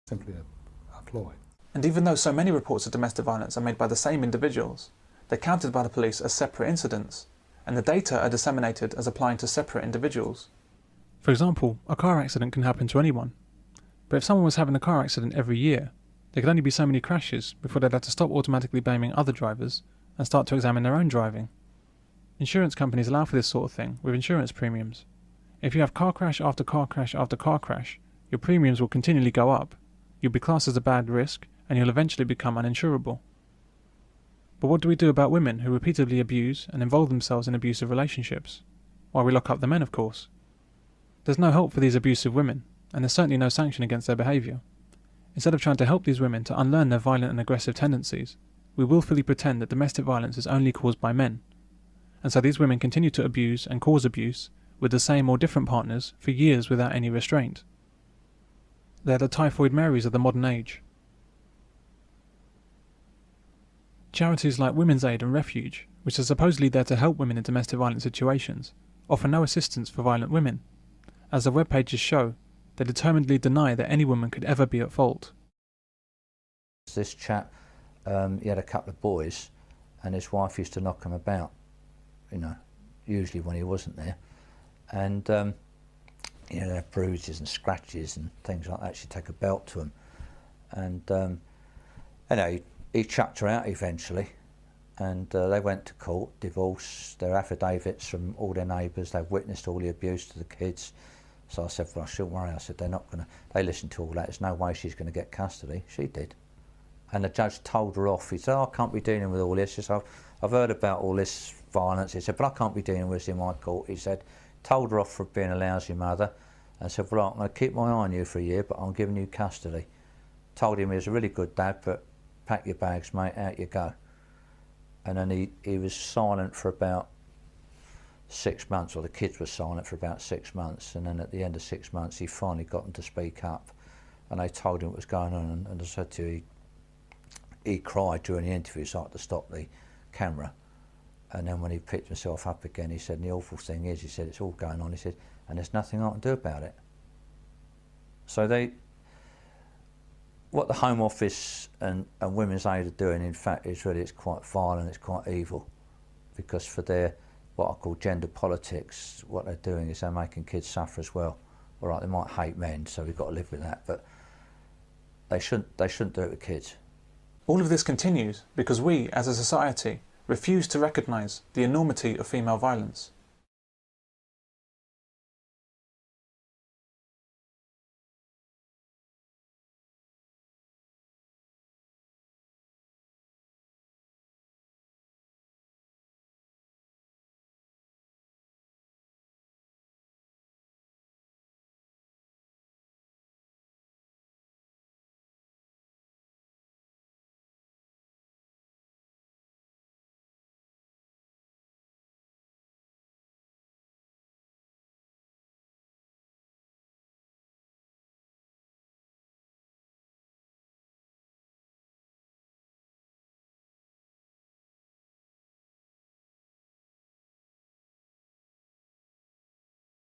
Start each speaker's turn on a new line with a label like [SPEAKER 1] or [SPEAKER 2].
[SPEAKER 1] simply a ploy.
[SPEAKER 2] And even though so many reports of domestic violence are made by the same individuals, they're counted by the police as separate incidents, and the data are disseminated as applying to separate individuals. For example, a car accident can happen to anyone, but if someone was having a car accident every year, there could only be so many crashes before they'd have to stop automatically blaming other drivers and start to examine their own driving. Insurance companies allow for this sort of thing with insurance premiums. If you have car crash after car crash after car crash, your premiums will continually go up, you'll be classed as a bad risk, and you'll eventually become uninsurable. But what do we do about women who repeatedly abuse and involve themselves in abusive relationships? Why, we lock up the men, of course. There's no help for these abusive women, and there's certainly no sanction against their behaviour. Instead of trying to help these women to unlearn their violent and aggressive tendencies, we willfully pretend that domestic violence is only caused by men. And so these women continue to abuse and cause abuse with the same or different partners for years without any restraint. They're the typhoid Marys of the modern age. Charities like Women's Aid and Refuge, which are supposedly there to help women in domestic violence situations, offer no assistance for violent women. As their web pages show, they determinedly deny that any woman could ever be at fault.
[SPEAKER 3] This chap, he had a couple of boys, and his wife used to knock him about, you know, usually when he wasn't there. And, you know, they have bruises and scratches and things like that. She'd take a belt to him. And, you know, he chucked her out eventually. And they went to court, divorce, their affidavits from all their neighbours, they've witnessed all the abuse to the kids. So I said, well, I shouldn't worry. I said, they're not going to, they listened to all that. There's no way she's going to get custody. She did. And the judge told her off. He said, oh, I can't be dealing with all this. He said, I've heard about all this violence. He said, but I can't be dealing with this in my court. He said, told her off for being a lousy mother. And said, well, I'm going to keep my eye on you for a year, but I'm giving you custody. Told him he was a really good dad, but pack your bags, mate, out you go. And then he was silent for about 6 months, or the kids were silent for about 6 months, and then at the end of 6 months he finally got them to speak up, and they told him what was going on, and I said to you, he cried during the interview, so I had to stop the camera. And then when he picked himself up again, he said, and the awful thing is, he said, it's all going on, he said, and there's nothing I can do about it. So what the Home Office and Women's Aid are doing, in fact, is really, it's quite violent, it's quite evil, because for their, what I call gender politics, what they're doing is they're making kids suffer as well. All right, they might hate men, so we've got to live with that, but they shouldn't do it with kids.
[SPEAKER 2] All of this continues because we, as a society, refuse to recognise the enormity of female violence.